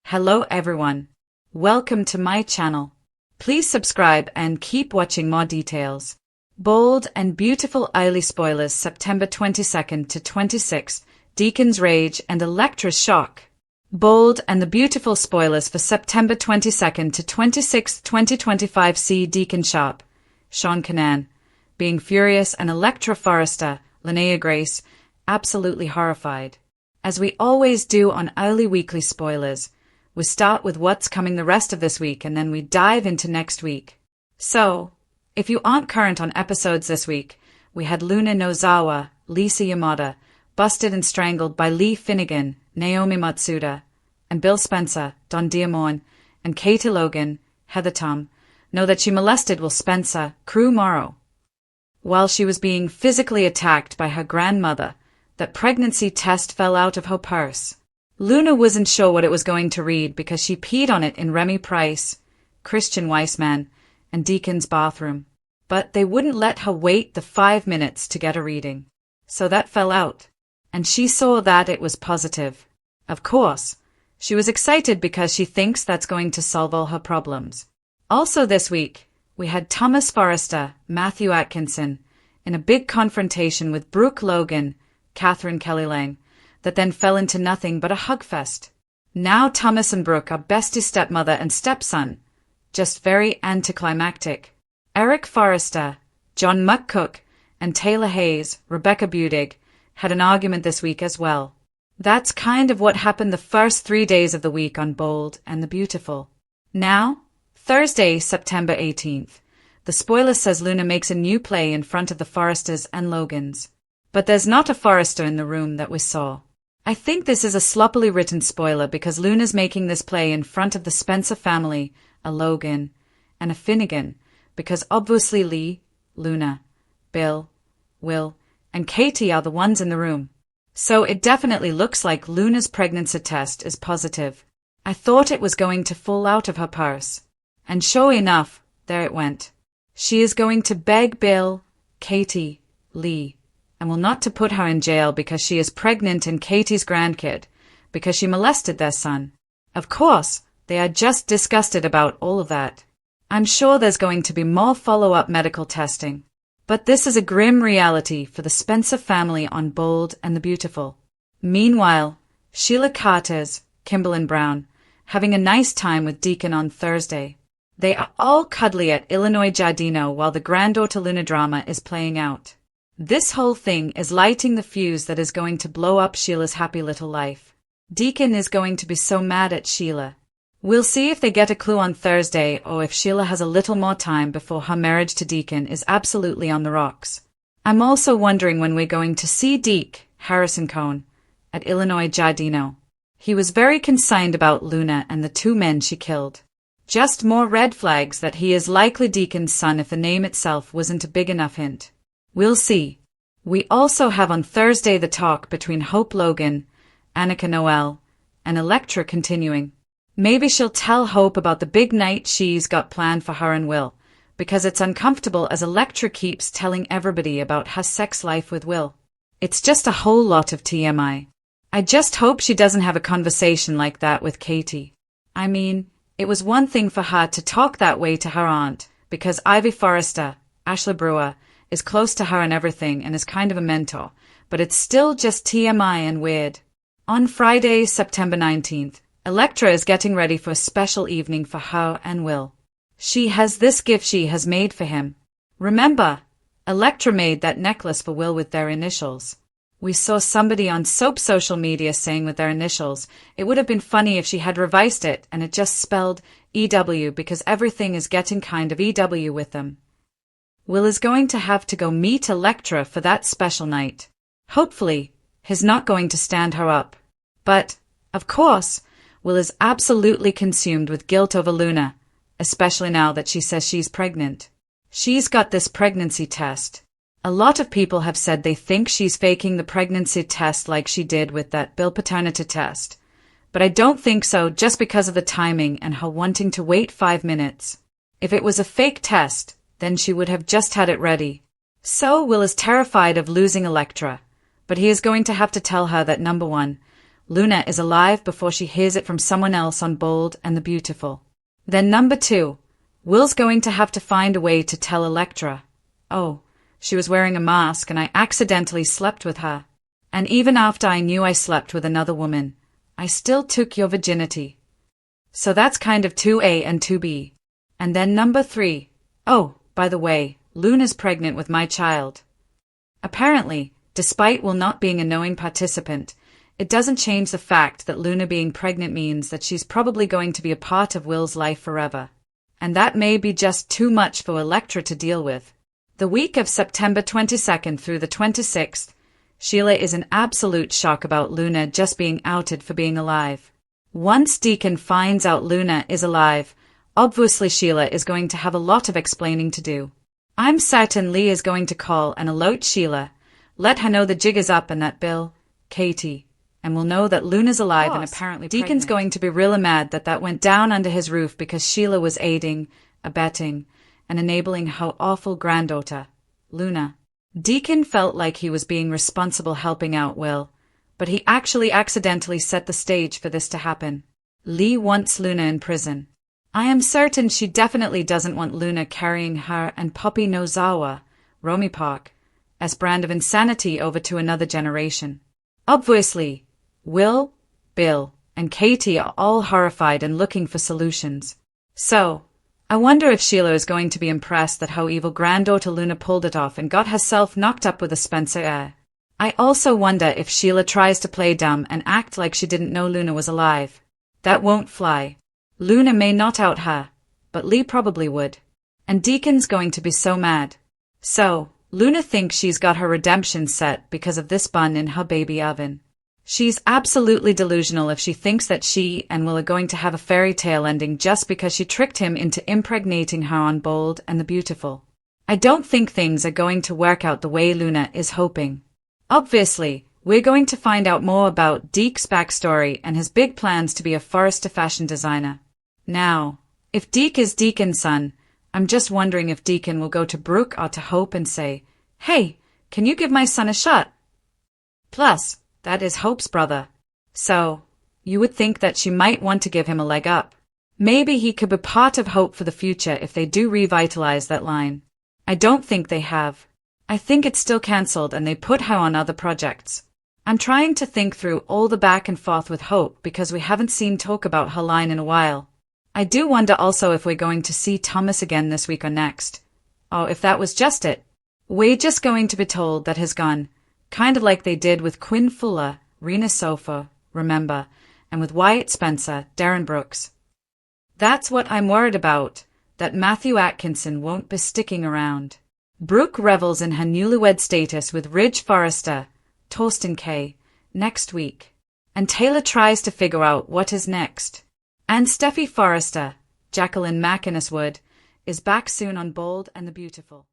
Hello everyone. Welcome to my channel. Please subscribe and keep watching more details. Bold and beautiful early spoilers September 22nd to 26th, Deacon's rage and Electra's shock. Bold and the beautiful spoilers for September 22nd to 26th, 2025 see Deacon Sharp, Sean Kanan, being furious and Electra Forrester, Linnea Grace, absolutely horrified. As we always do on early weekly spoilers, we start with what's coming the rest of this week and then we dive into next week. So, if you aren't current on episodes this week, we had Luna Nozawa, Lisa Yamada, busted and strangled by Lee Finnegan, Naomi Matsuda, and Bill Spencer, Don Diamond, and Katie Logan, Heather Tom, know that she molested Will Spencer, Crew Morrow, while she was being physically attacked by her grandmother. That pregnancy test fell out of her purse. Luna wasn't sure what it was going to read because she peed on it in Remy Price, Christian Weissman, and Deacon's bathroom. But they wouldn't let her wait the 5 minutes to get a reading. So that fell out. And she saw that it was positive. Of course, she was excited because she thinks that's going to solve all her problems. Also this week, we had Thomas Forrester, Matthew Atkinson, in a big confrontation with Brooke Logan, Catherine Kelly Lang, that then fell into nothing but a hugfest. Now Thomas and Brooke are bestie stepmother and stepson. Just very anticlimactic. Eric Forrester, John McCook, and Taylor Hayes, Rebecca Budig, had an argument this week as well. That's kind of what happened the first 3 days of the week on Bold and the Beautiful. Now, Thursday, September 18th, the spoiler says Luna makes a new play in front of the Forresters and Logans. But there's not a Forrester in the room that we saw. I think this is a sloppily written spoiler because Luna's making this play in front of the Spencer family, a Logan, and a Finnegan, because obviously Lee, Luna, Bill, Will, and Katie are the ones in the room. So it definitely looks like Luna's pregnancy test is positive. I thought it was going to fall out of her purse. And sure enough, there it went. She is going to beg Bill, Katie, Lee, and will not to put her in jail because she is pregnant and Katie's grandkid, because she molested their son. Of course, they are just disgusted about all of that. I'm sure there's going to be more follow-up medical testing. But this is a grim reality for the Spencer family on Bold and the Beautiful. Meanwhile, Sheila Carter's, Kimberlyn Brown, having a nice time with Deacon on Thursday. They are all cuddly at Illinois Giardino while the granddaughter Luna drama is playing out. This whole thing is lighting the fuse that is going to blow up Sheila's happy little life. Deacon is going to be so mad at Sheila. We'll see if they get a clue on Thursday or if Sheila has a little more time before her marriage to Deacon is absolutely on the rocks. I'm also wondering when we're going to see Deke, Harrison Cohn, at Illinois Giardino. He was very concerned about Luna and the 2 men she killed. Just more red flags that he is likely Deacon's son if the name itself wasn't a big enough hint. We'll see. We also have on Thursday the talk between Hope Logan, Annika Noel, and Electra continuing. Maybe she'll tell Hope about the big night she's got planned for her and Will, because it's uncomfortable as Electra keeps telling everybody about her sex life with Will. It's just a whole lot of TMI. I just hope she doesn't have a conversation like that with Katie. I mean, it was one thing for her to talk that way to her aunt, because Ivy Forrester, Ashley Brewer, is close to her and everything and is kind of a mentor, but it's still just TMI and weird. On Friday, September 19th, Electra is getting ready for a special evening for her and Will. She has this gift she has made for him. Remember, Electra made that necklace for Will with their initials. We saw somebody on Soap social media saying with their initials, it would have been funny if she had revised it and it just spelled EW because everything is getting kind of EW with them. Will is going to have to go meet Electra for that special night. Hopefully, he's not going to stand her up. But, of course, Will is absolutely consumed with guilt over Luna, especially now that she says she's pregnant. She's got this pregnancy test. A lot of people have said they think she's faking the pregnancy test like she did with that Bill paternity test. But I don't think so just because of the timing and her wanting to wait 5 minutes. If it was a fake test, then she would have just had it ready. So Will is terrified of losing Electra, but he is going to have to tell her that number one, Luna is alive before she hears it from someone else on Bold and the Beautiful. Then number 2. Will's going to have to find a way to tell Electra. Oh, she was wearing a mask and I accidentally slept with her. And even after I knew I slept with another woman, I still took your virginity. So that's kind of 2A and 2B. And then number 3. Oh, by the way, Luna's pregnant with my child. Apparently, despite Will not being a knowing participant, it doesn't change the fact that Luna being pregnant means that she's probably going to be a part of Will's life forever. And that may be just too much for Electra to deal with. The week of September 22nd through the 26th, Sheila is in absolute shock about Luna just being outed for being alive. Once Deacon finds out Luna is alive, obviously Sheila is going to have a lot of explaining to do. I'm certain Lee is going to call and alert Sheila, let her know the jig is up and that Bill, Katie, and will know that Luna's alive and apparently Deacon's pregnant. Going to be really mad that went down under his roof because Sheila was aiding, abetting, and enabling her awful granddaughter, Luna. Deacon felt like he was being responsible helping out Will, but he actually accidentally set the stage for this to happen. Lee wants Luna in prison. I am certain she definitely doesn't want Luna carrying her and Poppy Nozawa, Romy Park, as brand of insanity over to another generation. Obviously, Will, Bill, and Katie are all horrified and looking for solutions. So, I wonder if Sheila is going to be impressed that how evil granddaughter Luna pulled it off and got herself knocked up with a Spencer air. I also wonder if Sheila tries to play dumb and act like she didn't know Luna was alive. That won't fly. Luna may not out her, but Lee probably would. And Deacon's going to be so mad. So, Luna thinks she's got her redemption set because of this bun in her baby oven. She's absolutely delusional if she thinks that she and Will are going to have a fairy tale ending just because she tricked him into impregnating her on Bold and the Beautiful. I don't think things are going to work out the way Luna is hoping. Obviously, we're going to find out more about Deke's backstory and his big plans to be a Forrester fashion designer. Now, if Deke is Deacon's son, I'm just wondering if Deacon will go to Brooke or to Hope and say, "Hey, can you give my son a shot?" Plus, that is Hope's brother. So, you would think that she might want to give him a leg up. Maybe he could be part of Hope for the future if they do revitalize that line. I don't think they have. I think it's still cancelled and they put her on other projects. I'm trying to think through all the back and forth with Hope because we haven't seen talk about her line in a while. I do wonder also if we're going to see Thomas again this week or next. Or if that was just it. We're just going to be told that he's gone. Kind of like they did with Quinn Fuller, Rena Sofa, remember, and with Wyatt Spencer, Darren Brooks. That's what I'm worried about, that Matthew Atkinson won't be sticking around. Brooke revels in her newlywed status with Ridge Forrester, Torsten K, next week. And Taylor tries to figure out what is next. And Steffi Forrester, Jacqueline McInnes Wood, is back soon on Bold and the Beautiful.